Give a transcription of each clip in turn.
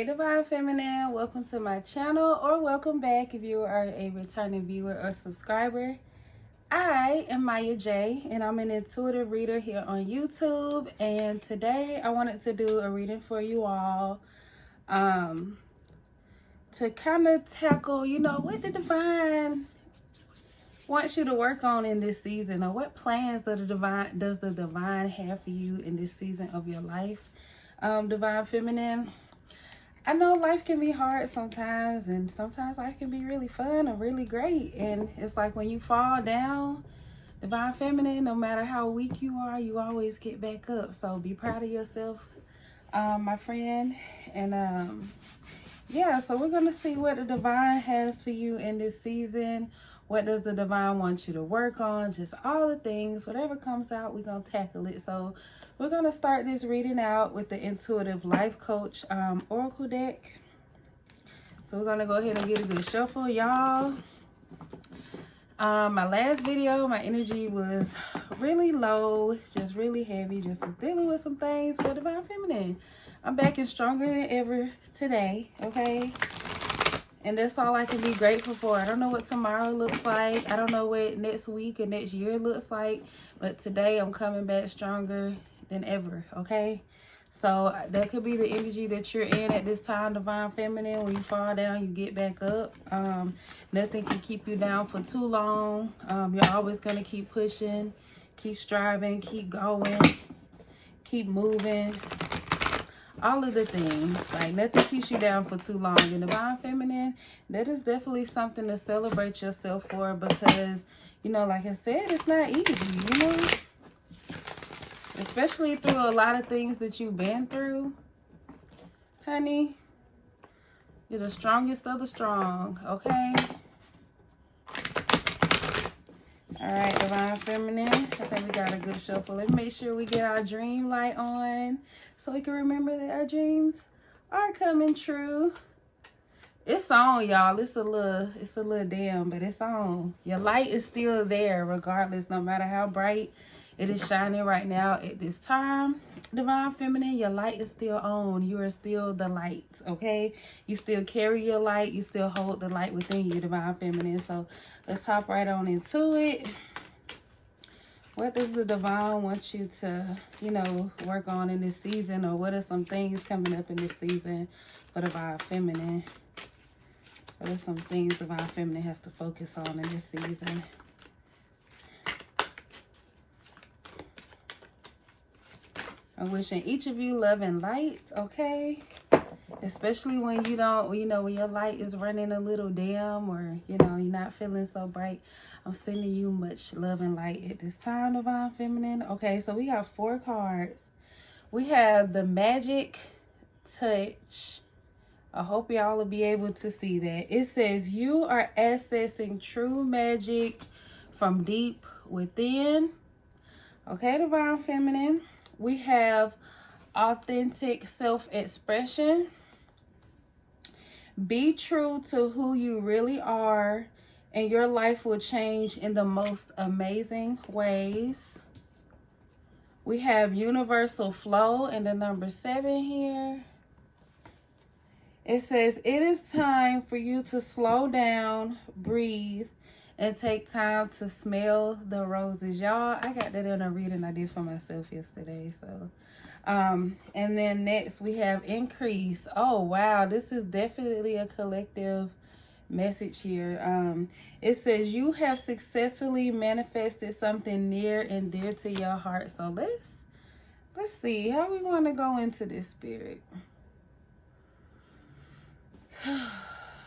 Divine Feminine, welcome to my channel, or welcome back if you are a returning viewer or subscriber. I am Miya Jha, and I'm an intuitive reader here on YouTube, and today I wanted to do a reading for you all to kind of tackle, what the divine wants you to work on in this season, or what plans does the divine have for you in this season of your life. Divine Feminine, I know life can be hard sometimes, and sometimes life can be really fun or really great. And it's like when you fall down, Divine Feminine, no matter how weak you are, you always get back up. So be proud of yourself, my friend. And yeah, so we're going to see what the divine has for you in this season. What does the divine want you to work on? Just all the things, whatever comes out, we're going to tackle it. So we're going to start this reading out with the Intuitive Life Coach Oracle deck. So we're going to go ahead and get a good shuffle, y'all. My last video, my energy was really low, just really heavy, just was dealing with some things with Divine Feminine. I'm back and stronger than ever today, okay? And that's all I can be grateful for. I don't know what tomorrow looks like. I don't know what next week or next year looks like. But today I'm coming back stronger than ever, okay? So that could be the energy that you're in at this time, Divine Feminine. When you fall down, you get back up. Nothing can keep you down for too long. You're always going to keep pushing, keep striving, keep going, keep moving. All of the things, like nothing keeps you down for too long. And Divine Feminine, that is definitely something to celebrate yourself for, because, like I said, it's not easy, especially through a lot of things that you've been through, honey. You're the strongest of the strong, okay? All right, Divine Feminine, I think we got a good shuffle. Let's make sure we get our dream light on so we can remember that our dreams are coming true. It's on, y'all. It's a little dim, but it's on. Your light is still there regardless, no matter how bright it is shining right now at this time. Divine Feminine, your light is still on. You are still the light, okay? You still carry your light. You still hold the light within you, Divine Feminine. So let's hop right on into it. What does the divine want you to, work on in this season? Or what are some things coming up in this season for Divine Feminine? What are some things Divine Feminine has to focus on in this season? I'm wishing each of you love and light, okay? Especially when you don't, when your light is running a little dim, or, you're not feeling so bright. I'm sending you much love and light at this time, Divine Feminine. Okay, so we got 4 cards. We have the Magic Touch. I hope y'all will be able to see that. It says you are accessing true magic from deep within. Okay, Divine Feminine. We have authentic self-expression. Be true to who you really are, and your life will change in the most amazing ways. We have universal flow and the number 7 here. It says, it is time for you to slow down, breathe, and take time to smell the roses. Y'all, I got that in a reading I did for myself yesterday. So, and then next we have increase. Oh, wow. This is definitely a collective message here. It says you have successfully manifested something near and dear to your heart. So let's see how we want to go into this, spirit.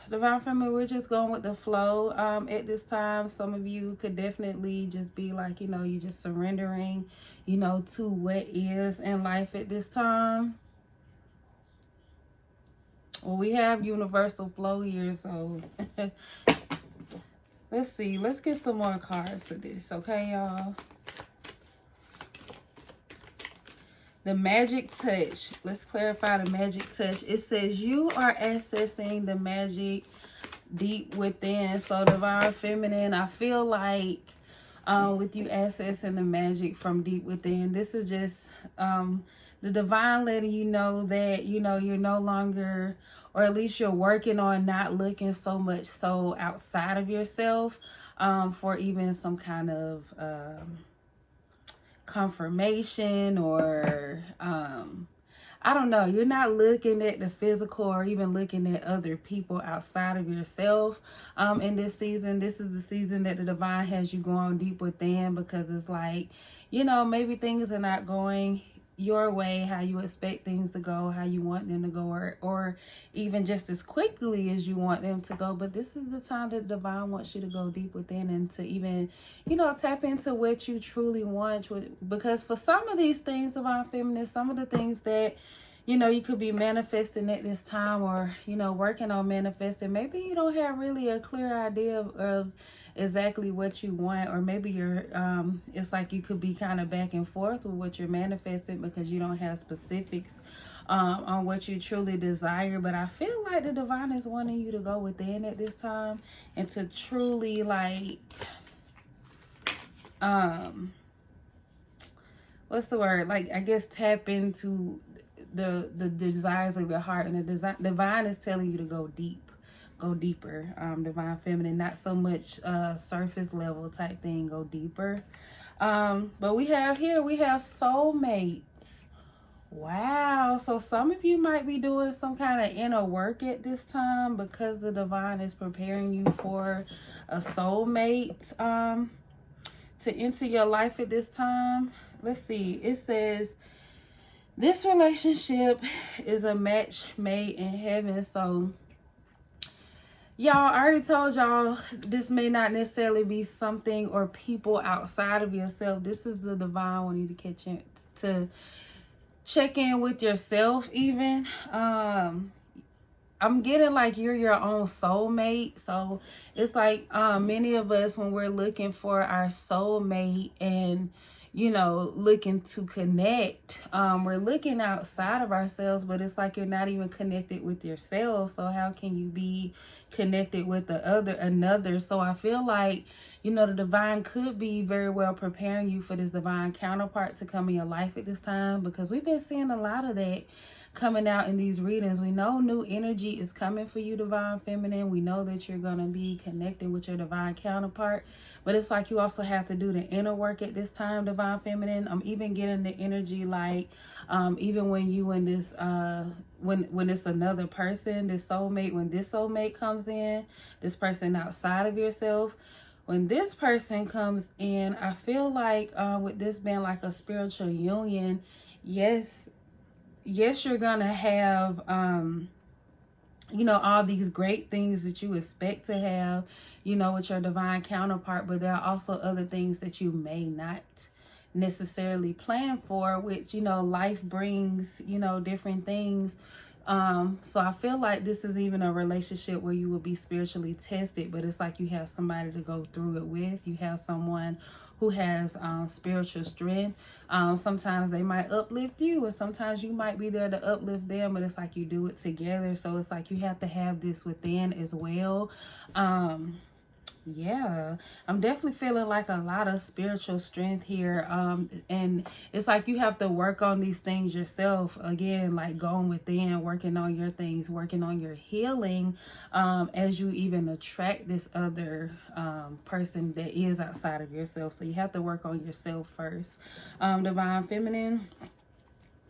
Divine Feminine, we're just going with the flow at this time. Some of you could definitely just be like, you're just surrendering, to what is in life at this time. Well, we have universal flow here, so let's see. Let's get some more cards to this, okay, y'all? The Magic Touch. Let's clarify the Magic Touch. It says you are accessing the magic deep within. So Divine Feminine, I feel like with you accessing the magic from deep within, this is just The divine letting you know that, you know, you're no longer, or at least you're working on not looking so much so outside of yourself, for even some kind of confirmation, or I don't know, you're not looking at the physical or even looking at other people outside of yourself in this season. This is the season that the divine has you going deep within, because it's like, you know, maybe things are not going your way, how you expect things to go, how you want them to go, or even just as quickly as you want them to go. But this is the time that the divine wants you to go deep within and to even, you know, tap into what you truly want. Because for some of these things, divine feminine, some of the things that, you know, you could be manifesting at this time, or, you know, working on manifesting, maybe you don't have really a clear idea of exactly what you want, or maybe you're it's like you could be kind of back and forth with what you're manifesting because you don't have specifics on what you truly desire. But I feel like the divine is wanting you to go within at this time and to truly, like, what's the word, like, I guess tap into the desires of your heart. And the divine is telling you to go deep, go deeper. Divine feminine, not so much surface level type thing, go deeper. But we have soulmates. Wow. So some of you might be doing some kind of inner work at this time, because the divine is preparing you for a soulmate to enter your life at this time. Let's see. It says this relationship is a match made in heaven. So y'all, I already told y'all this may not necessarily be something or people outside of yourself. This is the divine wanting you to catch in, to check in with yourself even. I'm getting like you're your own soulmate. So it's like many of us, when we're looking for our soulmate and, you know, looking to connect, we're looking outside of ourselves, but it's like you're not even connected with yourself. So how can you be connected with another? So I feel like, you know, the divine could be very well preparing you for this divine counterpart to come in your life at this time, because we've been seeing a lot of that coming out in these readings. We know new energy is coming for you, divine feminine. We know that you're going to be connected with your divine counterpart, but it's like you also have to do the inner work at this time, divine feminine. I'm even getting the energy like even when you in this when it's another person, this soulmate, when this soulmate comes in, this person outside of yourself, when this person comes in, I feel like with this being like a spiritual union, yes, you're gonna have you know, all these great things that you expect to have, you know, with your divine counterpart, but there are also other things that you may not necessarily plan for, which, you know, life brings, you know, different things. So I feel like this is even a relationship where you will be spiritually tested, but it's like you have somebody to go through it with. You have someone who has spiritual strength. Sometimes they might uplift you, and sometimes you might be there to uplift them, but it's like you do it together. So it's like you have to have this within as well. Yeah, I'm definitely feeling like a lot of spiritual strength here. And it's like you have to work on these things yourself. Again, like going within, working on your things, working on your healing, as you even attract this other person that is outside of yourself. So you have to work on yourself first. Divine feminine.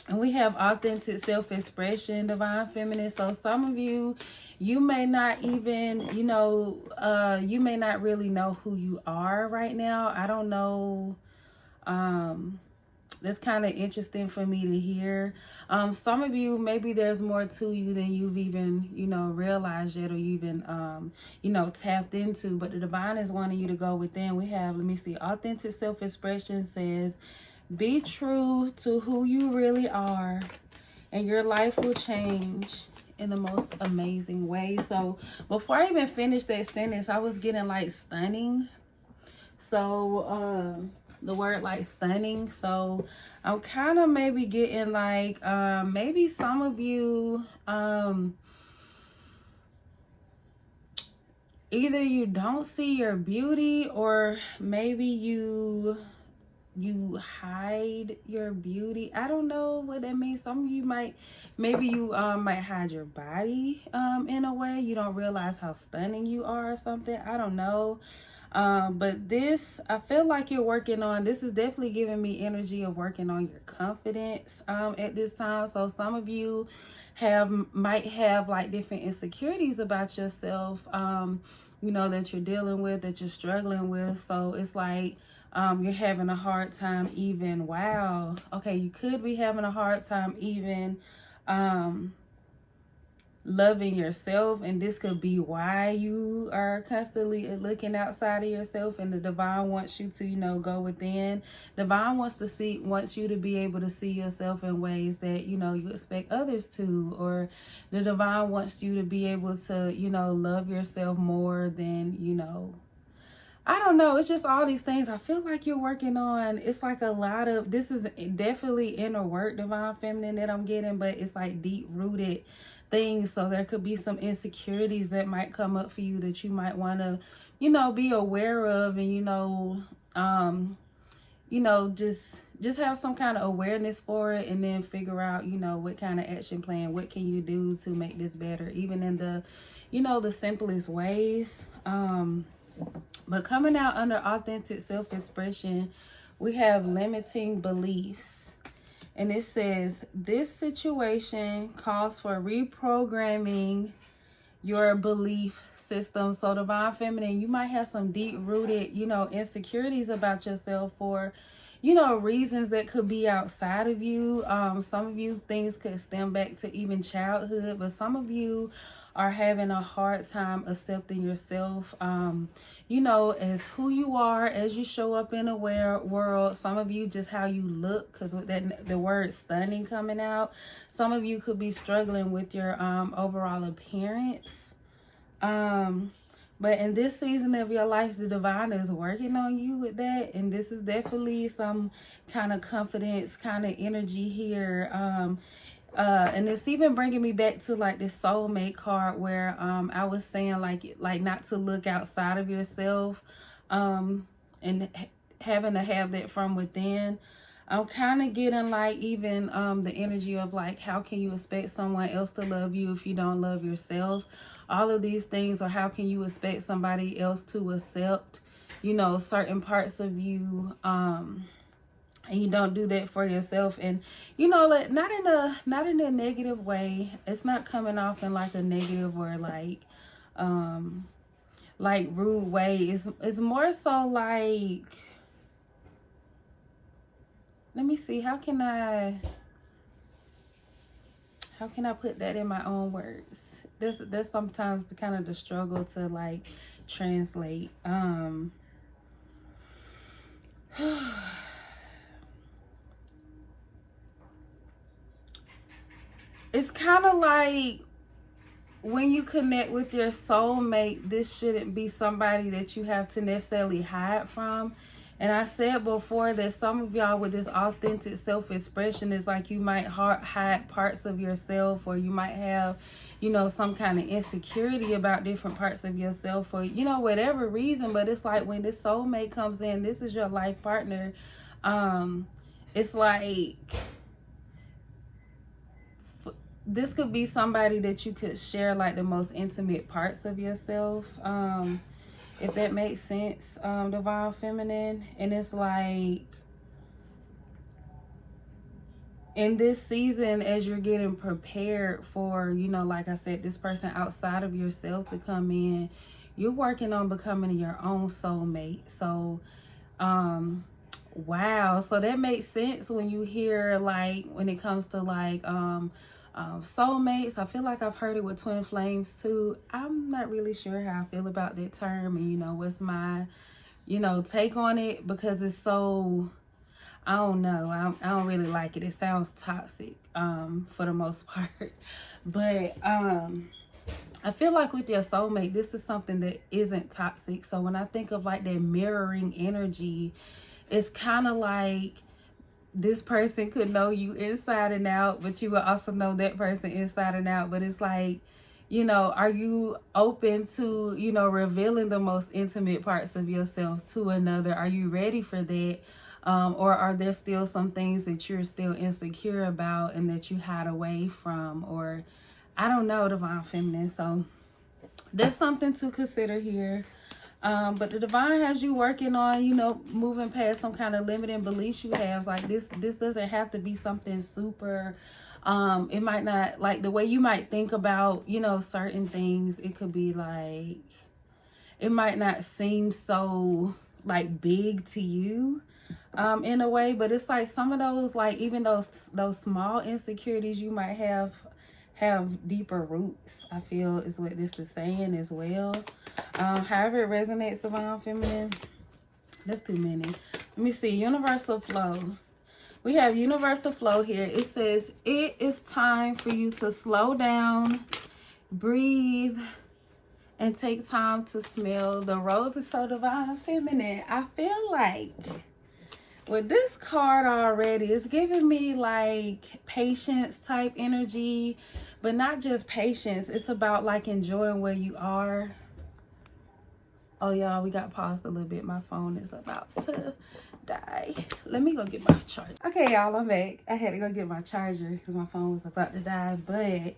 And we have authentic self-expression, divine feminine. So some of you, you may not even, you know, you may not really know who you are right now. I don't know. That's kind of interesting for me to hear. Some of you, maybe there's more to you than you've even, you know, realized yet, or you even, you know, tapped into. But the divine is wanting you to go within. We have, let me see, authentic self-expression says, be true to who you really are, and your life will change in the most amazing way. So before I even finished that sentence, I was getting like stunning. So the word like stunning. So I'm kind of maybe getting like maybe some of you either you don't see your beauty, or maybe you you hide your beauty. I don't know what that means. Some of you might, maybe you might hide your body in a way. You don't realize how stunning you are or something. I don't know. But this, I feel like you're working on, this is definitely giving me energy of working on your confidence at this time. So some of you might have like different insecurities about yourself, you know, that you're dealing with, that you're struggling with. So it's like you're having a hard time even, wow, okay, you could be having a hard time even loving yourself, and this could be why you are constantly looking outside of yourself, and the divine wants you to, you know, go within. Divine wants you to be able to see yourself in ways that, you know, you expect others to, or the divine wants you to be able to, you know, love yourself more than, you know, I don't know. It's just all these things I feel like you're working on. It's like a lot of, this is definitely inner work, divine feminine, that I'm getting, but it's like deep rooted things. So there could be some insecurities that might come up for you that you might want to, you know, be aware of, and, you know, just have some kind of awareness for it, and then figure out, you know, what kind of action plan, what can you do to make this better, even in the, you know, the simplest ways. But coming out under authentic self-expression, we have limiting beliefs. And it says, this situation calls for reprogramming your belief system. So divine feminine, you might have some deep-rooted, you know, insecurities about yourself, for, you know, reasons that could be outside of you. Some of you, things could stem back to even childhood, but some of you are having a hard time accepting yourself, you know, as who you are, as you show up in a world. Some of you, just how you look, because with that, the word stunning coming out, some of you could be struggling with your overall appearance. But in this season of your life, the divine is working on you with that. And this is definitely some kind of confidence, kind of energy here. And it's even bringing me back to like this soulmate card, where I was saying like not to look outside of yourself, and having to have that from within. I'm kind of getting like even the energy of like, how can you expect someone else to love you if you don't love yourself? All of these things, or how can you expect somebody else to accept, you know, certain parts of you, and you don't do that for yourself. And, you know, like, not in a negative way. It's not coming off in like a negative or like rude way. It's more so like, let me see, how can I put that in my own words? That's sometimes the kind of the struggle to like translate. It's kind of like when you connect with your soulmate, this shouldn't be somebody that you have to necessarily hide from. And I said before that some of y'all with this authentic self-expression is like you might hide parts of yourself, or you might have, you know, some kind of insecurity about different parts of yourself, for, you know, whatever reason. But it's like when this soulmate comes in, this is your life partner. It's like, this could be somebody that you could share like the most intimate parts of yourself, if that makes sense, divine feminine. And it's like, in this season, as you're getting prepared for, you know, like I said, this person outside of yourself to come in, you're working on becoming your own soulmate. So wow, so that makes sense when you hear like, when it comes to like soulmates. I feel like I've heard it with twin flames too. I'm not really sure how I feel about that term, and, you know, what's my, you know, take on it, because it's so, I don't know, I don't really like it. It sounds toxic for the most part. But I feel like with your soulmate, this is something that isn't toxic. So when I think of like that mirroring energy, it's kind of like this person could know you inside and out, but you will also know that person inside and out. But it's like, you know, are you open to, you know, revealing the most intimate parts of yourself to another? Are you ready for that? Or are there still some things that you're still insecure about and that you hide away from? Or I don't know, Divine Feminine. So that's something to consider here. But the divine has you working on, you know, moving past some kind of limiting beliefs you have. Like this doesn't have to be something super, it might not, like the way you might think about, you know, certain things, it could be like, it might not seem so like big to you, in a way, but it's like some of those, like even those small insecurities you might have deeper roots, I feel, is what this is saying as well. However it resonates, Divine Feminine. That's too many. Let me see. Universal flow. We have universal flow here. It says, it is time for you to slow down, breathe, and take time to smell the roses. So Divine Feminine, I feel like with this card already, it's giving me like patience type energy, but not just patience. It's about like enjoying where you are. Oh, y'all, we got paused a little bit. My phone is about to die. Let me go get my charger. Okay, y'all, I'm back. I had to go get my charger because my phone was about to die. But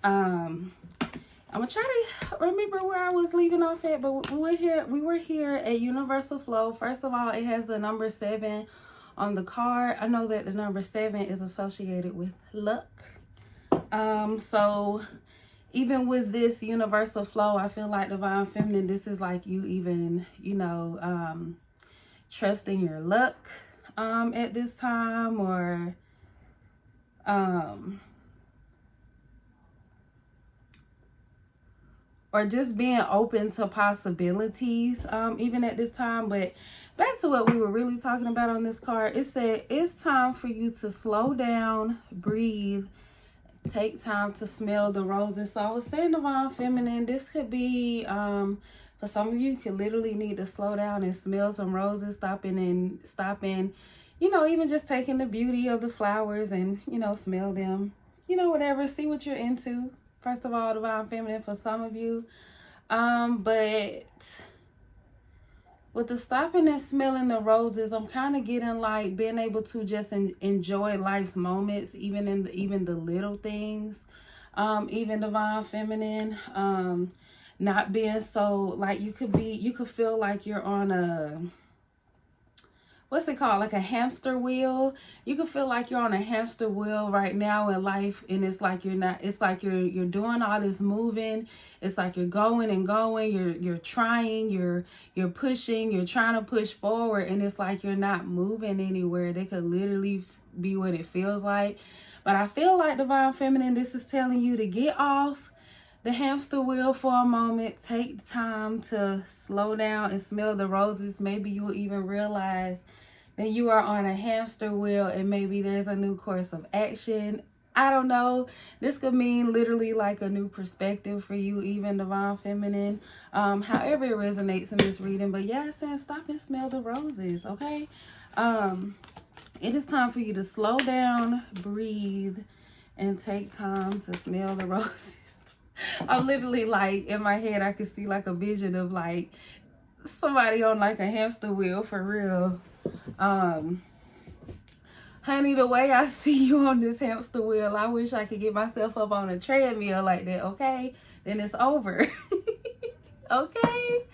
I'm gonna try to remember where I was leaving off at. But we were here at Universal Flow. First of all, it has the number 7 on the card. I know that the number 7 is associated with luck. So even with this universal flow, I feel like Divine Feminine, this is like you even, you know, trusting your luck at this time, or just being open to possibilities even at this time. But back to what we were really talking about on this card, it said it's time for you to slow down, breathe, take time to smell the roses. So I was saying, Divine Feminine, this could be for some of you, could literally need to slow down and smell some roses, stopping, you know, even just taking the beauty of the flowers and, you know, smell them, you know, whatever, see what you're into. First of all, Divine Feminine, for some of you. But with the stopping and smelling the roses, I'm kind of getting like being able to just enjoy life's moments, even the little things. Even Divine Feminine, not being so like, you could feel like you're on a, what's it called, like a hamster wheel. You can feel like you're on a hamster wheel right now in life, and it's like you're not, it's like you're doing all this moving. It's like you're going and going, you're trying, you're pushing, you're trying to push forward, and it's like you're not moving anywhere. They could literally be what it feels like. But I feel like, Divine Feminine, this is telling you to get off the hamster wheel for a moment. Take time to slow down and smell the roses. Maybe you'll even realize that you are on a hamster wheel, and maybe there's a new course of action. I don't know. This could mean literally like a new perspective for you, even Divine Feminine. However it resonates in this reading. But yeah, it's saying stop and smell the roses, okay? It is time for you to slow down, breathe, and take time to smell the roses. I'm literally like, in my head, I can see like a vision of like somebody on like a hamster wheel, for real. Honey, the way I see you on this hamster wheel, I wish I could get myself up on a treadmill like that, okay? Then it's over. Okay?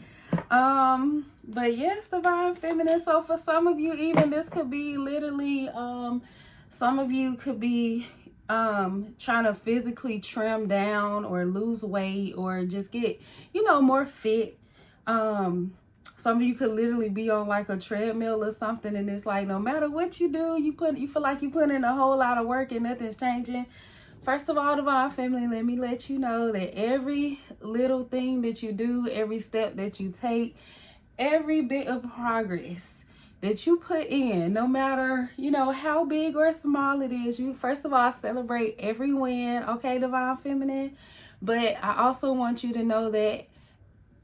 But yes, Divine Feminine. So for some of you, even this could be literally, some of you could be trying to physically trim down or lose weight, or just get, you know, more fit. Some of you could literally be on like a treadmill or something, and it's like no matter what you do, you feel like you put in a whole lot of work and nothing's changing. First of all, Divine Feminine, let me let you know that every little thing that you do, every step that you take, every bit of progress that you put in, no matter, you know, how big or small it is, you first of all celebrate every win, okay, Divine Feminine? But I also want you to know that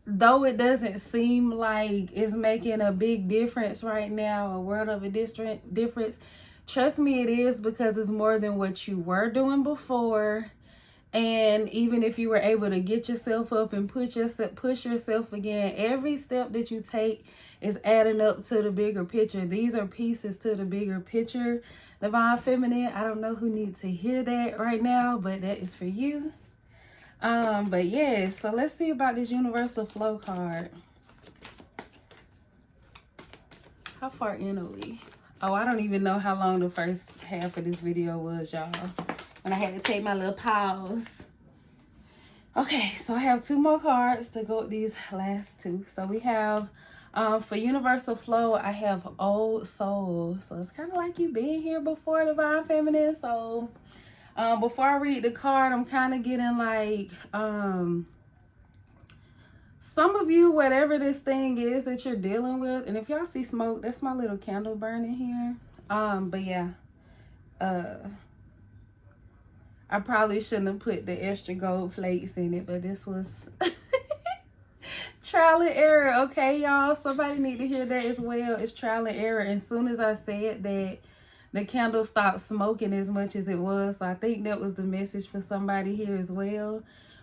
though it doesn't seem like it's making a big difference right now, a world of a difference, trust me, it is, because it's more than what you were doing before, And even if you were able to get yourself up and push yourself again, every step that you take is adding up to the bigger picture. These are pieces to the bigger picture, Divine Feminine. I don't know who needs to hear that right now, but that is for you. But yeah, so let's see about this Universal Flow card. How far in are we? Oh, I don't even know how long the first half of this video was, y'all, when I had to take my little pause. Okay, so I have 2 more cards to go with these last 2. So we have, for Universal Flow, I have Old Soul. So it's kind of like you've been here before, Divine Feminine. So before I read the card, I'm kind of getting like, some of you, whatever this thing is that you're dealing with, and if y'all see smoke, that's my little candle burning here. But yeah, I probably shouldn't have put the extra gold flakes in it, but this was trial and error, okay, y'all? Somebody need to hear that as well. It's trial and error. And as soon as I said that, the candle stopped smoking as much as it was. So I think that was the message for somebody here as well.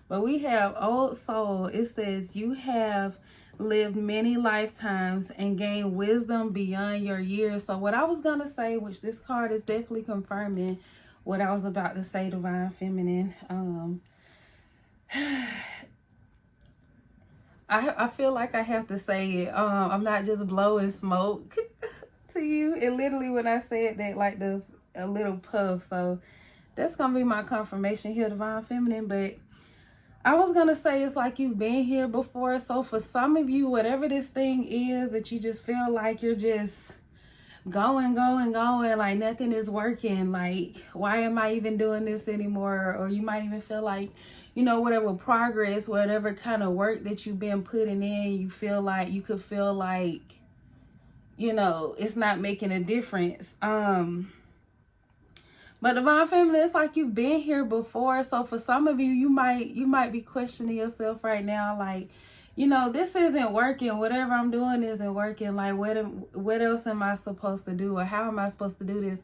But we have Old Soul. It says, you have lived many lifetimes and gained wisdom beyond your years. So what I was going to say, which this card is definitely confirming what I was about to say, Divine Feminine. I feel like I have to say it. I'm not just blowing smoke to you. And literally when I said that, like a little puff. So that's going to be my confirmation here, Divine Feminine. But I was going to say it's like you've been here before. So for some of you, whatever this thing is that you just feel like you're just going, like nothing is working. Like, why am I even doing this anymore? Or you might even feel like, you know, whatever progress, whatever kind of work that you've been putting in, you feel like, you could feel like, you know, it's not making a difference. But Divine Feminine, it's like you've been here before. So for some of you, you might be questioning yourself right now, like, you know, this isn't working. Whatever I'm doing isn't working. Like, what else am I supposed to do? Or how am I supposed to do this?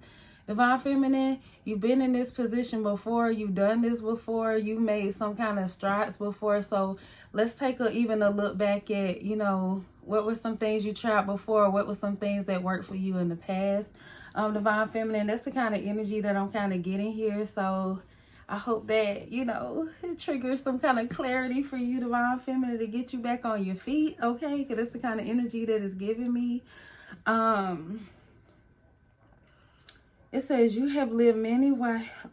Divine Feminine, you've been in this position before. You've done this before. You made some kind of strides before. So let's take even a look back at, you know, what were some things you tried before? What were some things that worked for you in the past? Divine Feminine, that's the kind of energy that I'm kind of getting here. So I hope that, you know, it triggers some kind of clarity for you, Divine Feminine, to get you back on your feet, okay? Because that's the kind of energy that is giving me. It says, you have lived many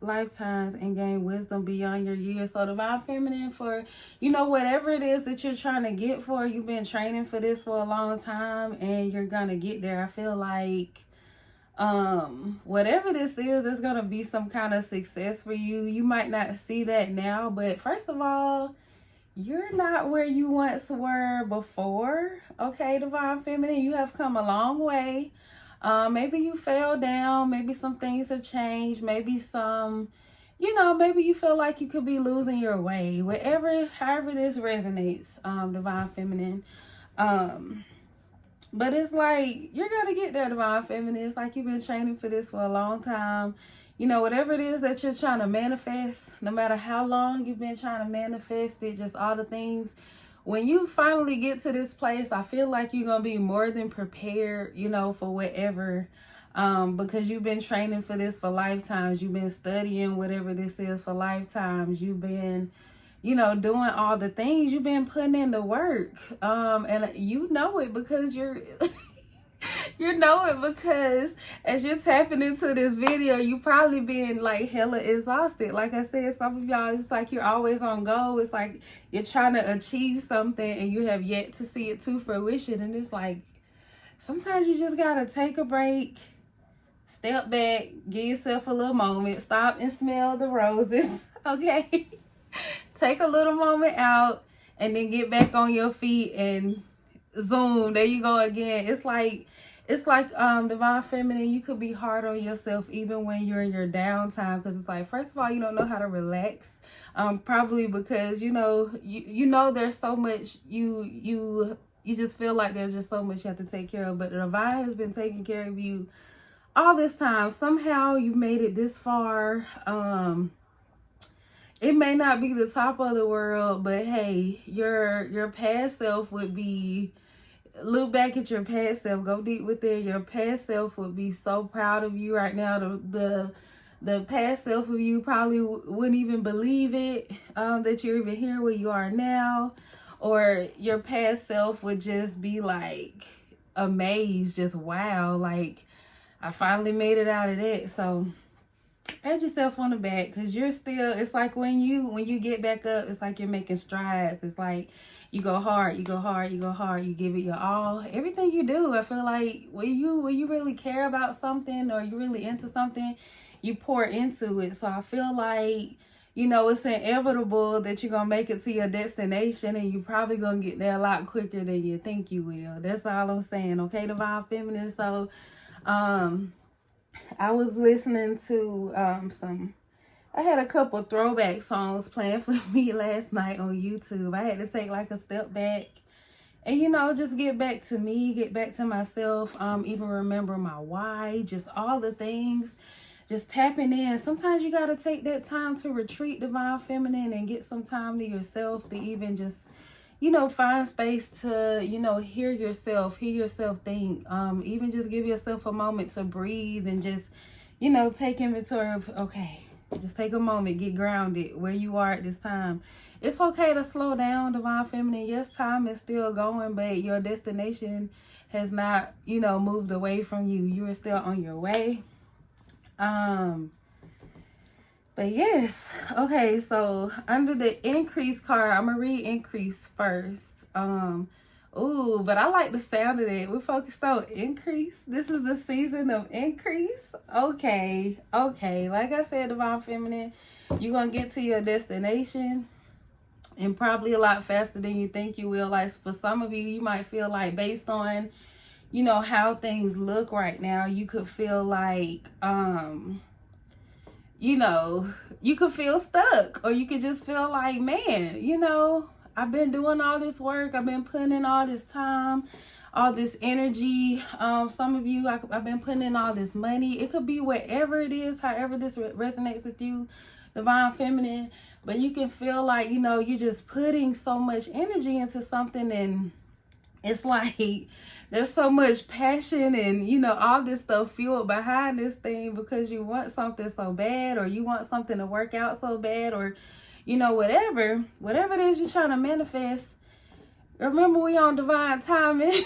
lifetimes and gained wisdom beyond your years. So Divine Feminine, for, you know, whatever it is that you're trying to get for, you've been training for this for a long time and you're going to get there. I feel like whatever this is, it's gonna be some kind of success for you. You might not see that now, but first of all, you're not where you once were before, okay, Divine Feminine? You have come a long way. Maybe you fell down, maybe some things have changed, maybe some, you know, maybe you feel like you could be losing your way. However this resonates, Divine Feminine. But it's like, you're going to get there, Divine Feminine. It's like you've been training for this for a long time. You know, whatever it is that you're trying to manifest, no matter how long you've been trying to manifest it, just all the things. When you finally get to this place, I feel like you're going to be more than prepared, you know, for whatever. Because you've been training for this for lifetimes. You've been studying whatever this is for lifetimes. You've been, you know, doing all the things. You've been putting in the work. And you know it because you know it because as you're tapping into this video, you probably been like hella exhausted. Like I said, some of y'all, it's like you're always on go. It's like you're trying to achieve something and you have yet to see it to fruition. And it's like, sometimes you just gotta take a break, step back, give yourself a little moment, stop and smell the roses, okay? Take a little moment out and then get back on your feet and zoom. There you go again. It's like Divine Feminine, you could be hard on yourself even when you're in your downtime, because it's like, first of all, you don't know how to relax. Probably because you know there's so much you just feel like there's just so much you have to take care of, but the Divine has been taking care of you all this time. Somehow you've made it this far. it may not be the top of the world, but hey, your past self would be, look back at your past self, go deep within. Your past self would be so proud of you right now. The past self of you probably wouldn't even believe it, that you're even here where you are now. Or your past self would just be like amazed, just wow, like I finally made it out of that. So pat yourself on the back, because you're still, it's like when you get back up, it's like you're making strides. It's like you go hard, you go hard, you go hard, you give it your all. Everything you do, I feel like when you really care about something or you really into something, you pour into it. So I feel like, you know, it's inevitable that you're gonna make it to your destination, and you're probably gonna get there a lot quicker than you think you will. That's all I'm saying, okay, Divine Feminine? So I was listening to I had a couple throwback songs playing for me last night on YouTube. I had to take like a step back and, you know, just get back to me, get back to myself, even remember my why, just all the things, just tapping in. Sometimes you got to take that time to retreat, Divine Feminine, and get some time to yourself to even just, you know, find space to, you know, hear yourself think, even just give yourself a moment to breathe and just, you know, take inventory of, okay, just take a moment, get grounded where you are at this time. It's okay to slow down, Divine Feminine. Yes, time is still going, but your destination has not, you know, moved away from you. You are still on your way. But yes, okay, so under the increase card, I'm gonna read increase first. Ooh, but I like the sound of that. We're focused on increase. This is the season of increase. Okay. Like I said, Divine Feminine, you're gonna get to your destination and probably a lot faster than you think you will. Like for some of you, you might feel like based on, you know, how things look right now, you could feel like, you know, you could feel stuck, or you could just feel like, man, you know, I've been doing all this work. I've been putting in all this time, all this energy. Some of you, I've been putting in all this money. It could be whatever it is, however this resonates with you, Divine Feminine. But you can feel like, you know, you're just putting so much energy into something, and it's like there's so much passion and, you know, all this stuff fueled behind this thing because you want something so bad, or you want something to work out so bad, or, you know, whatever it is you're trying to manifest. Remember, we on divine timing.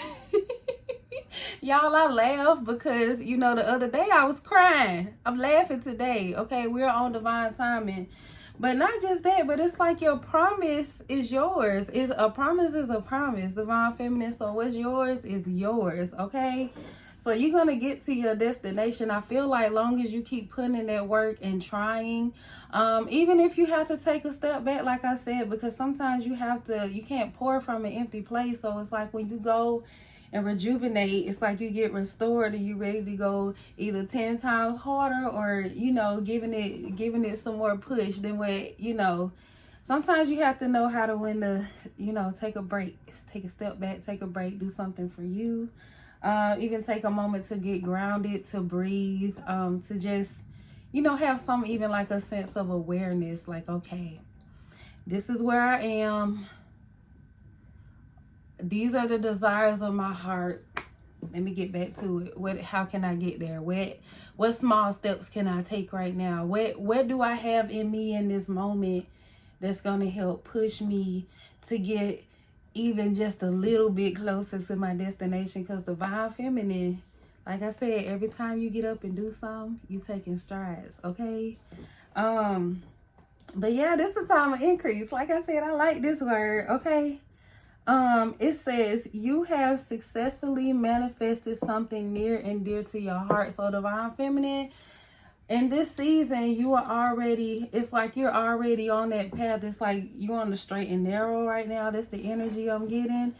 Y'all, I laugh because, you know, the other day I was crying. I'm laughing today. Okay, we're on divine timing. But not just that, but it's like your promise is yours. A promise, Divine Feminine. So what's yours is yours, okay? So you're going to get to your destination. I feel like long as you keep putting in that work and trying, even if you have to take a step back, like I said, because sometimes you can't pour from an empty place. So it's like when you go and rejuvenate, it's like you get restored and you're ready to go either 10 times harder, or, you know, giving it some more push than what, you know. Sometimes you have to know how to when to, you know, take a break, take a step back, take a break, do something for you. Even take a moment to get grounded, to breathe, to just, you know, have some, even like a sense of awareness, like, okay, this is where I am. These are the desires of my heart. Let me get back to it. How can I get there? What small steps can I take right now? What do I have in me in this moment that's going to help push me to get even just a little bit closer to my destination? Because Divine Feminine, like I said, every time you get up and do something, you taking strides, okay? But yeah, this is a time of increase. Like I said, I like this word, okay? It says you have successfully manifested something near and dear to your heart. So Divine Feminine, in this season, you are already, it's like you're already on that path. It's like you're on the straight and narrow right now. That's the energy I'm getting.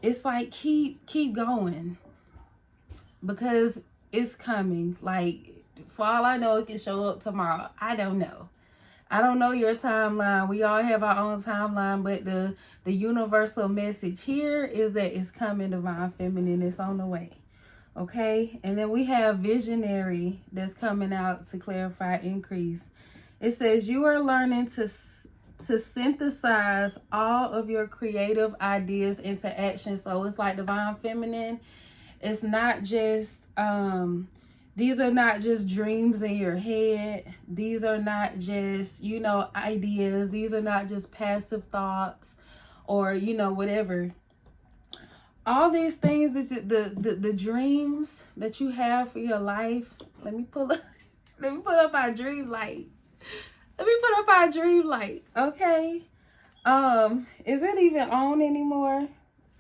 It's like keep going, because it's coming. Like, for all I know, it can show up tomorrow. I don't know your timeline. We all have our own timeline, but the universal message here is that it's coming, Divine Feminine. It's on the way, okay? And then we have visionary that's coming out to clarify increase. It says you are learning to synthesize all of your creative ideas into action. So it's like divine feminine. It's not just these are not just dreams in your head. These are not just, you know, ideas. These are not just passive thoughts or, you know, whatever. All these things that the dreams that you have for your life. Let me pull up our dream light. Let me put up our dream light. Okay. Is it even on anymore?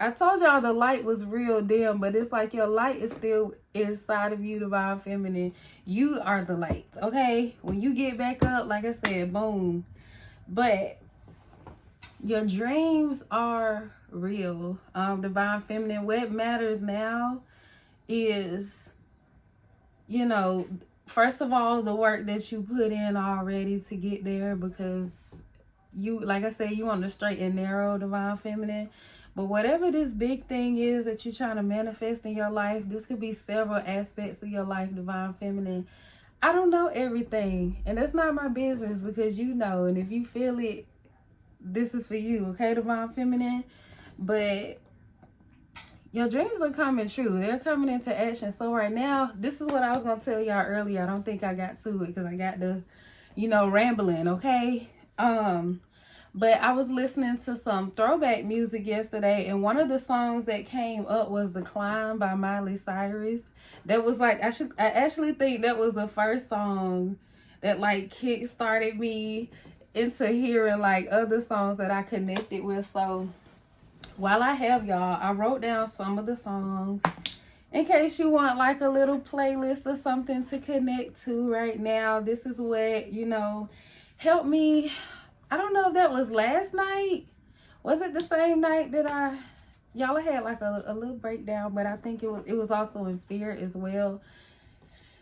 I told y'all the light was real dim, but it's like your light is still inside of you, divine feminine. You are the light, okay? When you get back up, like I said, boom. But your dreams are real, divine feminine. What matters now is, you know, first of all, the work that you put in already to get there, because you, like I said, you on the straight and narrow, divine feminine. But whatever this big thing is that you're trying to manifest in your life, this could be several aspects of your life, divine feminine. I don't know everything, and that's not my business, because you know, and if you feel it, this is for you, okay, divine feminine? But your dreams are coming true. They're coming into action. So right now, this is what I was going to tell y'all earlier. I don't think I got to it because I got the, you know, rambling, okay? But I was listening to some throwback music yesterday, and one of the songs that came up was The Climb by Miley Cyrus. That was like, I actually think that was the first song that like kick-started me into hearing like other songs that I connected with. So while I have y'all, I wrote down some of the songs in case you want like a little playlist or something to connect to right now. This is what, you know, helped me. I don't know if that was last night. Was it the same night that y'all had like a little breakdown, but I think it was also in fear as well.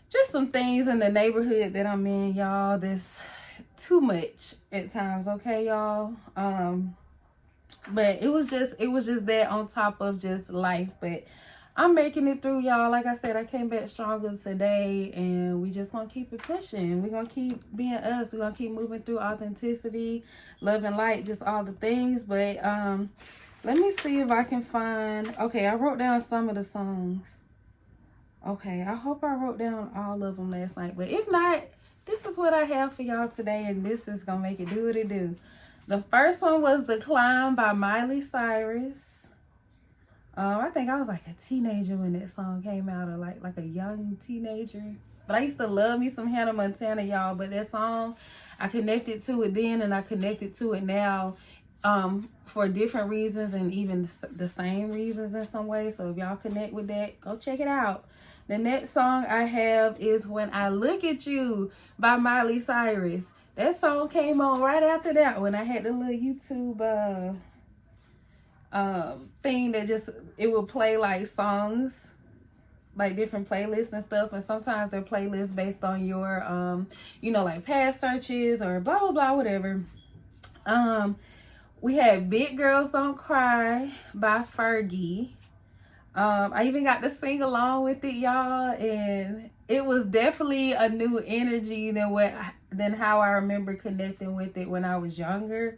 Just some things in the neighborhood that I'm in, y'all, that's too much at times, okay, y'all? But it was just that on top of just life. But I'm making it through, y'all. Like I said, I came back stronger today, and we just gonna keep it pushing. We're gonna keep being us. We're gonna keep moving through authenticity, love and light, just all the things. But let me see if I can find, okay, I wrote down some of the songs. Okay, I hope I wrote down all of them last night. But if not, this is what I have for y'all today, and this is gonna make it do what it do. The first one was The Climb by Miley Cyrus. I think I was like a teenager when that song came out, or like a young teenager. But I used to love me some Hannah Montana, y'all. But that song, I connected to it then, and I connected to it now for different reasons, and even the same reasons in some ways. So if y'all connect with that, go check it out. The next song I have is When I Look at You by Miley Cyrus. That song came on right after that when I had the little YouTube thing that just, it would play like songs, like different playlists and stuff. And sometimes they're playlists based on your, you know, like past searches or blah, blah, blah, whatever. We had Big Girls Don't Cry by Fergie. I even got to sing along with it, y'all, and it was definitely a new energy than how I remember connecting with it when I was younger.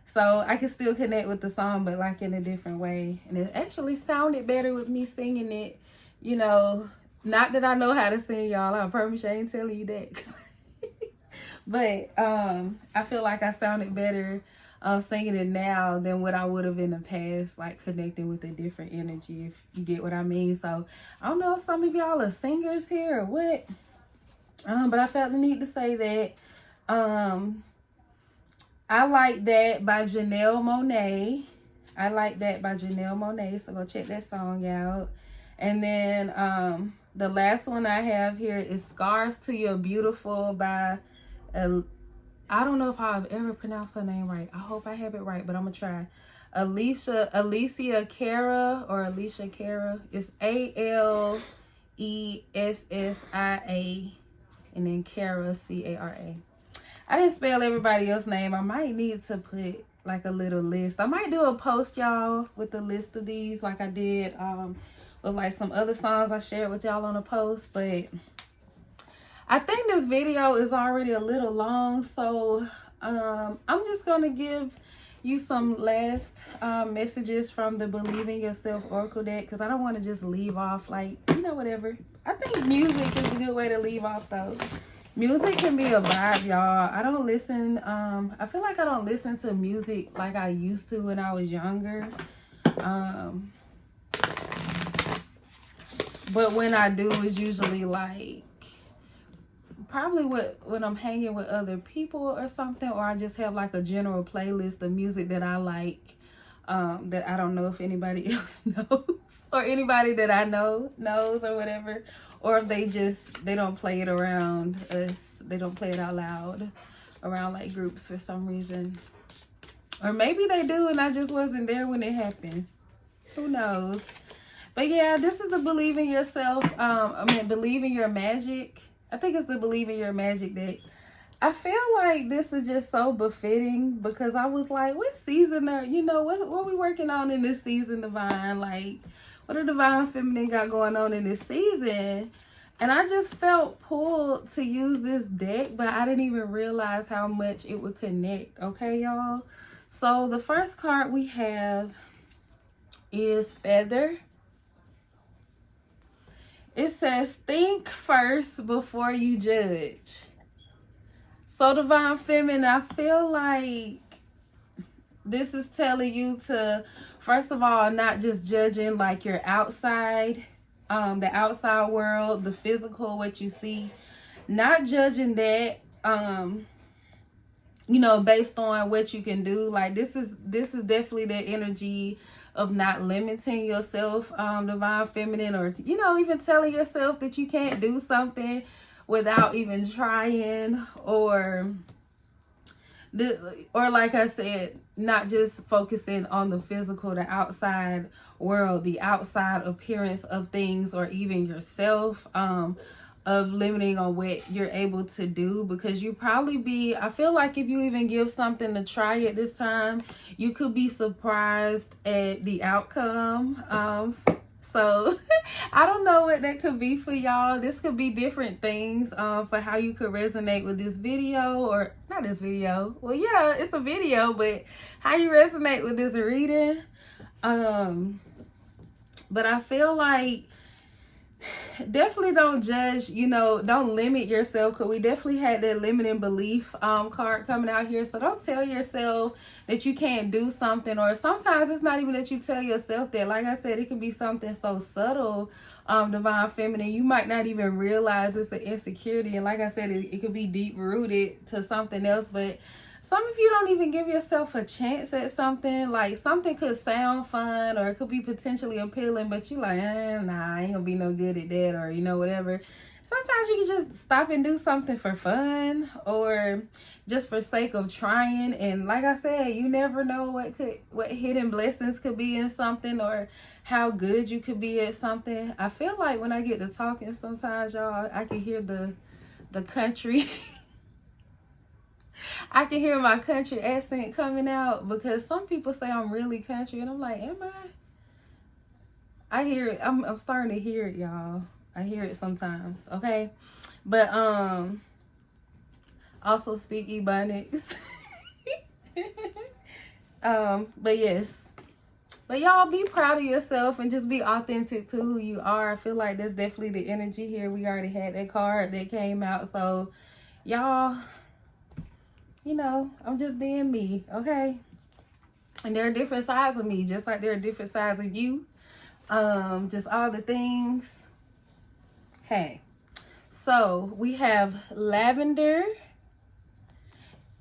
So I can still connect with the song, but like in a different way. And it actually sounded better with me singing it, you know. Not that I know how to sing, y'all. I promise you I ain't telling you that. But I feel like I sounded better singing it now than what I would have in the past, like connecting with a different energy, if you get what I mean. So I don't know if some of y'all are singers here or what, but I felt the need to say that. I Like That by Janelle Monáe. I Like That by Janelle Monáe, so go check that song out. And then the last one I have here is Scars to Your Beautiful by I don't know if I've ever pronounced her name right. I hope I have it right, but I'm gonna try. Alicia Cara, or Alicia Cara. It's ALESSIA, and then Cara, CARA. I didn't spell everybody else's name. I might need to put like a little list. I might do a post, y'all, with the list of these, like I did with like some other songs I shared with y'all on a post. But I think this video is already a little long, so I'm just going to give you some last messages from the Believe in Yourself Oracle deck, because I don't want to just leave off like, you know, whatever. I think music is a good way to leave off though. Music can be a vibe, y'all. I don't listen, I feel like I don't listen to music like I used to when I was younger. But when I do, it's usually like probably when I'm hanging with other people or something, or I just have like a general playlist of music that I like, that I don't know if anybody else knows, or anybody that I know knows or whatever, or if they don't play it around us, they don't play it out loud around like groups for some reason, or maybe they do and I just wasn't there when it happened. Who knows? But yeah, this is the Believe in Yourself, Believe in Your Magic. I think it's the Believe in Your Magic deck. I feel like this is just so befitting, because I was like, what season are, you know, what we working on in this season, Divine? Like, what a Divine Feminine got going on in this season? And I just felt pulled to use this deck, but I didn't even realize how much it would connect. Okay, y'all? So the first card we have is Feather. It says, think first before you judge. So Divine Feminine, I feel like this is telling you to, first of all, not just judging like your outside, the outside world, the physical, what you see. Not judging that, you know, based on what you can do. Like this is definitely the energy of not limiting yourself, Divine Feminine, or, you know, even telling yourself that you can't do something without even trying, or like I said, not just focusing on the physical, the outside world, the outside appearance of things, or even yourself, of limiting on what you're able to do, because you probably be, I feel like if you even give something to try at this time, you could be surprised at the outcome. So I don't know what that could be for y'all. This could be different things for how you could resonate with this video, or not this video. Well, yeah, it's a video, but how you resonate with this reading. But I feel like definitely don't judge, you know, don't limit yourself, because we definitely had that limiting belief card coming out here. So don't tell yourself that you can't do something, or sometimes it's not even that you tell yourself that. Like I said, it can be something so subtle, Divine Feminine, you might not even realize it's an insecurity, and like I said, it could be deep rooted to something else. But some of you don't even give yourself a chance at something. Like something could sound fun, or it could be potentially appealing, but you like, nah, I ain't gonna be no good at that, or, you know, whatever. Sometimes you can just stop and do something for fun, or just for sake of trying. And like I said, you never know what hidden blessings could be in something, or how good you could be at something. I feel like when I get to talking sometimes, y'all, I can hear the country. I can hear my country accent coming out, because some people say I'm really country, and I'm like, am I? I hear it. I'm starting to hear it, y'all. I hear it sometimes, okay? But also speak Ebonics. But yes. But y'all, be proud of yourself and just be authentic to who you are. I feel like that's definitely the energy here. We already had that card that came out. So y'all, you know, I'm just being me, okay? And there are different sides of me, just like there are different sides of you. Just all the things. Hey, so we have lavender.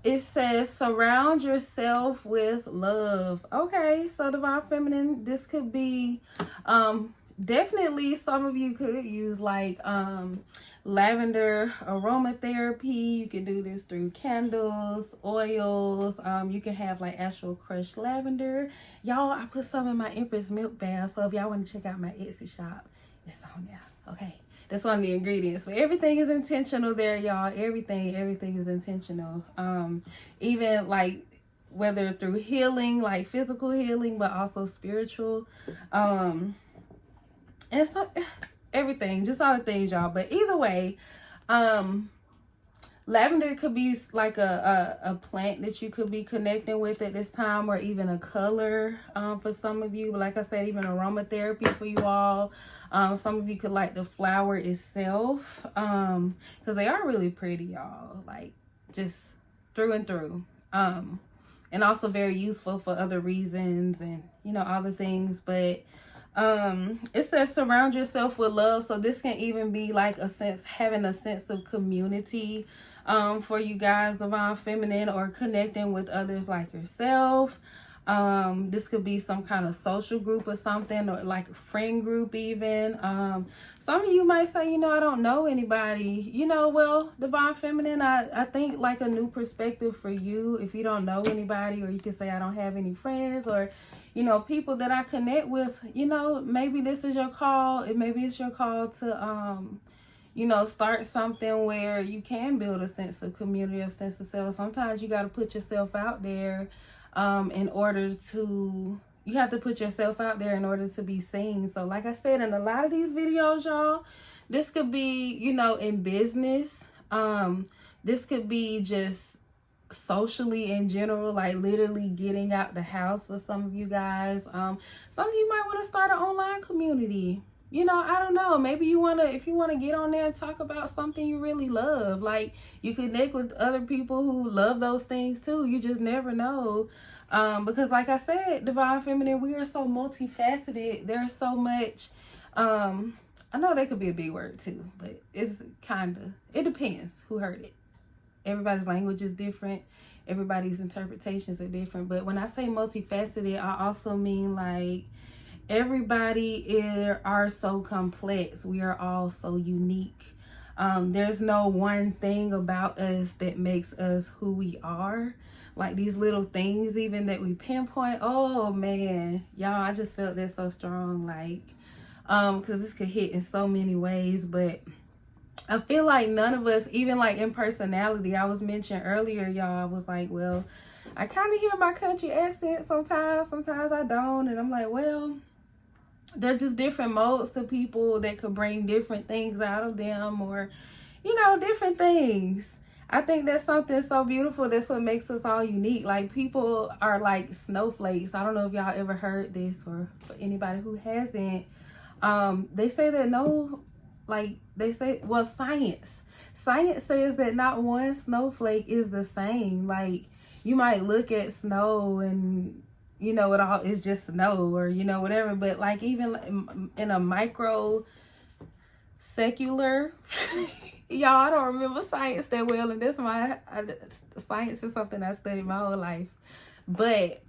It says surround yourself with love. Okay, so Divine Feminine, this could be definitely, some of you could use like lavender aromatherapy. You can do this through candles, oils. You can have like actual crushed lavender. Y'all, I put some in my Empress milk bath, so if y'all want to check out my Etsy shop, it's on there. Okay, that's one of the ingredients. But everything is intentional there, y'all. Everything is intentional. Even like whether through healing, like physical healing, but also spiritual. And so everything, just all the things, y'all. But either way, Lavender could be like a plant that you could be connecting with at this time, or even a color for some of you. But like I said, even aromatherapy for you all. Some of you could like the flower itself, because they are really pretty, y'all. Like, just through and through. And also very useful for other reasons, and you know, all the things. But it says surround yourself with love. So this can even be like having a sense of community for you guys, divine feminine, or connecting with others like yourself. This could be some kind of social group or something, or like a friend group even. Some of you might say, you know, I don't know anybody. You know, well, divine feminine, I think like a new perspective for you if you don't know anybody, or you can say I don't have any friends, or you know, people that I connect with. You know, maybe this is your call. Maybe it's your call to you know, start something where you can build a sense of community, a sense of self. Sometimes you got to put yourself out there in order to, you have to put yourself out there in order to be seen. So like I said, in a lot of these videos, y'all, this could be, you know, in business. This could be just socially in general, like literally getting out the house for some of you guys. Some of you might want to start an online community. You know, I don't know. Maybe you want to, if you want to get on there and talk about something you really love, like you connect with other people who love those things too. You just never know. Because like I said, divine feminine, we are so multifaceted. There's so much, I know that could be a big word too, but it's it depends who heard it. Everybody's language is different. Everybody's interpretations are different. But when I say multifaceted, I also mean like, everybody are so complex. We are all so unique. There's no one thing about us that makes us who we are. Like these little things even that we pinpoint. Oh man, y'all, I just felt that so strong. Like, because this could hit in so many ways. But I feel like none of us, even like in personality, I was mentioned earlier, y'all, I was like, well, I kind of hear my country accent sometimes I don't. And I'm like, well, they're just different modes to people that could bring different things out of them, or, you know, different things. I think that's something so beautiful. That's what makes us all unique. Like, people are like snowflakes. I don't know if y'all ever heard this, or for anybody who hasn't. They say that well, science says that not one snowflake is the same. Like, you might look at snow and, you know, it all is just snow, or, you know, whatever. But like, even in a micro secular, y'all, I don't remember science that well, and that's science is something I studied my whole life. But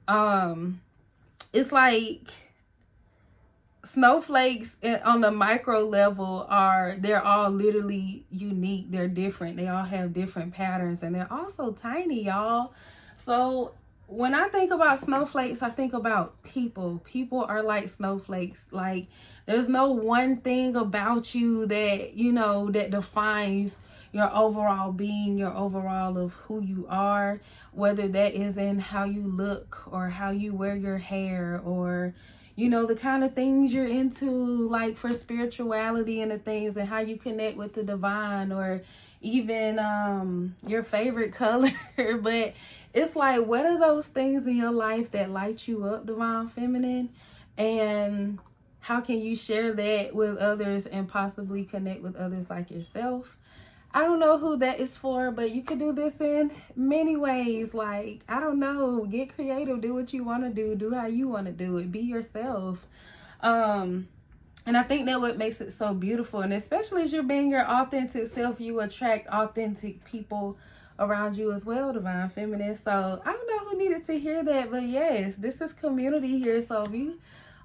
it's like snowflakes on the micro level they're all literally unique. They're different. They all have different patterns, and they're also tiny, y'all. So when I think about snowflakes, I think about people. People are like snowflakes. Like, there's no one thing about you that, you know, that defines your overall being, your overall of who you are, whether that is in how you look, or how you wear your hair, or, you know, the kind of things you're into, like for spirituality and the things, and how you connect with the divine, or even your favorite color. But it's like, what are those things in your life that light you up, divine feminine? And how can you share that with others and possibly connect with others like yourself? I don't know who that is for, but you can do this in many ways. Like, I don't know, get creative, do what you want to do how you want to do it, be yourself. And I think that what makes it so beautiful. And especially as you're being your authentic self, you attract authentic people around you as well, divine feminine. So I don't know who needed to hear that, but yes, this is community here. So if you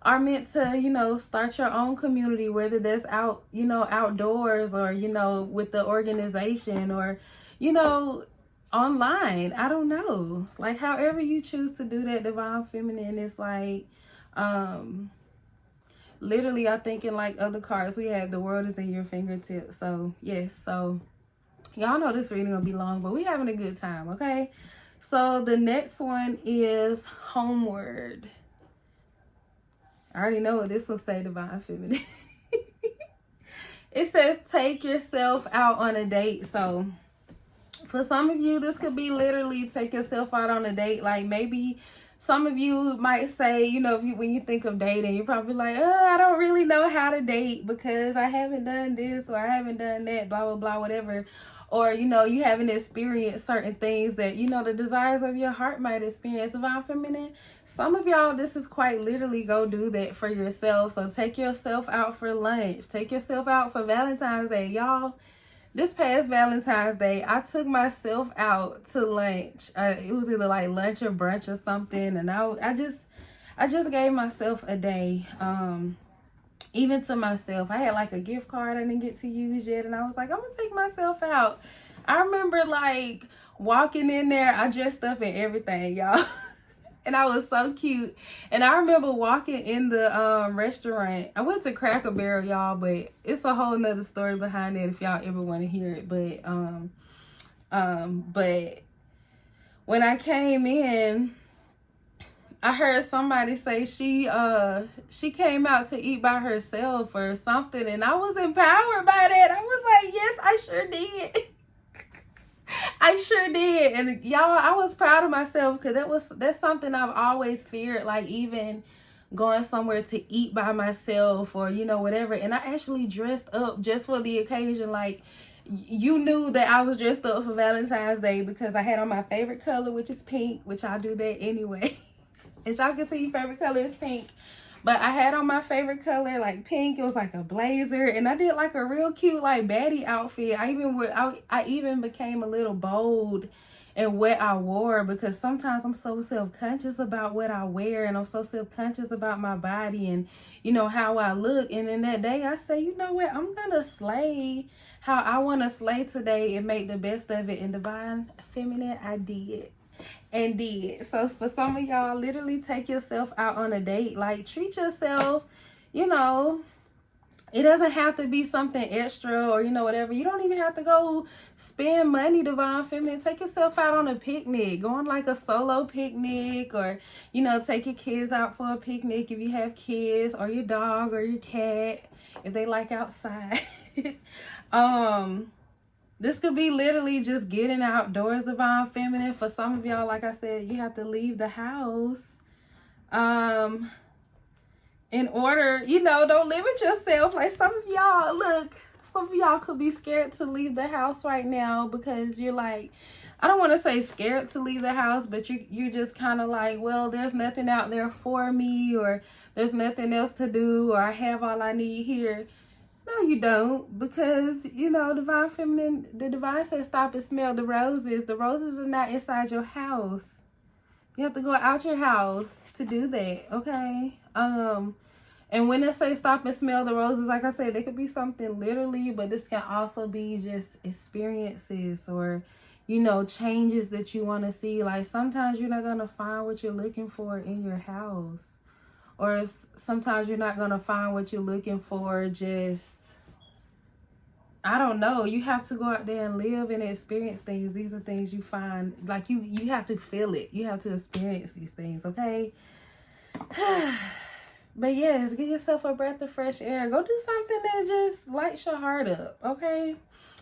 are meant to, you know, start your own community, whether that's out, you know, outdoors, or, you know, with the organization, or, you know, online, I don't know, like however you choose to do that, divine feminine. Is like, literally, I think in like other cards we have, the world is in your fingertips. So yes, so y'all know this reading gonna be long, but we having a good time. Okay, so the next one is homeward. I already know what this will say, divine feminine. It says take yourself out on a date. So for some of you, this could be literally take yourself out on a date. Like maybe some of you might say, you know, when you think of dating, you're probably like, oh, I don't really know how to date because I haven't done this or I haven't done that, blah, blah, blah, whatever. Or, you know, you haven't experienced certain things that, you know, the desires of your heart might experience. Divine Feminine, some of y'all, this is quite literally go do that for yourself. So take yourself out for lunch. Take yourself out for Valentine's Day. Y'all, this past Valentine's Day, I took myself out to lunch. It was either like lunch or brunch or something. And I just gave myself a day. Even to myself, I had like a gift card I didn't get to use yet, and I was like, I'm gonna take myself out. I remember like walking in there, I dressed up and everything, y'all. And I was so cute. And I remember walking in the restaurant. I went to Cracker Barrel, y'all, but it's a whole nother story behind it if y'all ever want to hear it. But when I came in, I heard somebody say she came out to eat by herself or something, and I was empowered by that. I was like, yes, I sure did. I sure did. And y'all, I was proud of myself because that's something I've always feared, like even going somewhere to eat by myself or, you know, whatever. And I actually dressed up just for the occasion. Like, you knew that I was dressed up for Valentine's Day because I had on my favorite color, which is pink, which I do that anyway. As y'all can see, favorite color is pink. But I had on my favorite color, like pink. It was like a blazer. And I did like a real cute, like baddie outfit. I even became a little bold in what I wore because sometimes I'm so self-conscious about what I wear. And I'm so self-conscious about my body and, you know, how I look. And in that day, I say, you know what? I'm going to slay how I want to slay today and make the best of it. In Divine Feminine, I did. And did. So for some of y'all, literally take yourself out on a date. Like, treat yourself, you know. It doesn't have to be something extra or, you know, whatever. You don't even have to go spend money, Divine Feminine. Take yourself out on a picnic. Go on like a solo picnic or, you know, take your kids out for a picnic if you have kids, or your dog or your cat if they like outside. This could be literally just getting outdoors, Divine Feminine. For some of y'all, like I said, you have to leave the house. In order, you know, don't limit yourself. Like some of y'all, look, some of y'all could be scared to leave the house right now because you're like, I don't want to say scared to leave the house, but you're just kind of like, well, there's nothing out there for me, or there's nothing else to do, or I have all I need here. No, you don't, because, you know, Divine Feminine, the Divine says stop and smell the roses. The roses are not inside your house. You have to go out your house to do that, okay? And when they say stop and smell the roses, like I said, they could be something literally, but this can also be just experiences or, you know, changes that you want to see. Like sometimes you're not going to find what you're looking for in your house. Or sometimes you're not going to find what you're looking for just, I don't know. You have to go out there and live and experience things. These are things you find, like you have to feel it. You have to experience these things, okay? But yes, give yourself a breath of fresh air. Go do something that just lights your heart up, okay?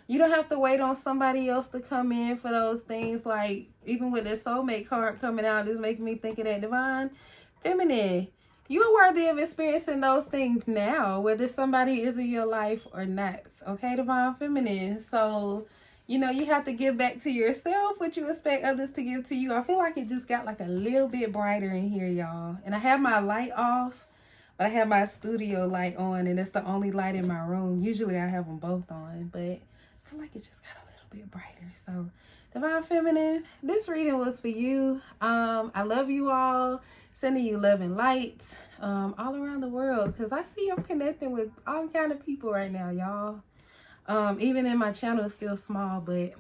You don't have to wait on somebody else to come in for those things. Like, even with the soulmate card coming out, it's making me think of that. Divine Feminine, you're worthy of experiencing those things now, whether somebody is in your life or not. Okay, Divine Feminine. So, you know, you have to give back to yourself what you expect others to give to you. I feel like it just got like a little bit brighter in here, y'all. And I have my light off, but I have my studio light on, and it's the only light in my room. Usually I have them both on, but I feel like it just got a little bit brighter. So, Divine Feminine, this reading was for you. I love you all. Sending you love and light all around the world, because I see I'm connecting with all kind of people right now, y'all. Even in my channel, it's still small, but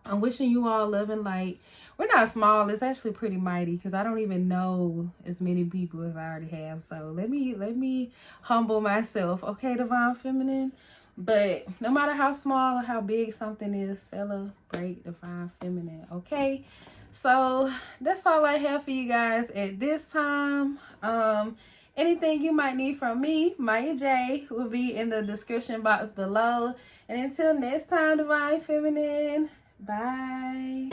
I'm wishing you all love and light. We're not small, it's actually pretty mighty, because I don't even know as many people as I already have. So let me humble myself, okay, Divine Feminine? But no matter how small or how big something is, celebrate Divine Feminine, okay? So that's all I have for you guys at this time. Anything you might need from me, Miya Jha, will be in the description box below. And until next time, Divine Feminine, bye.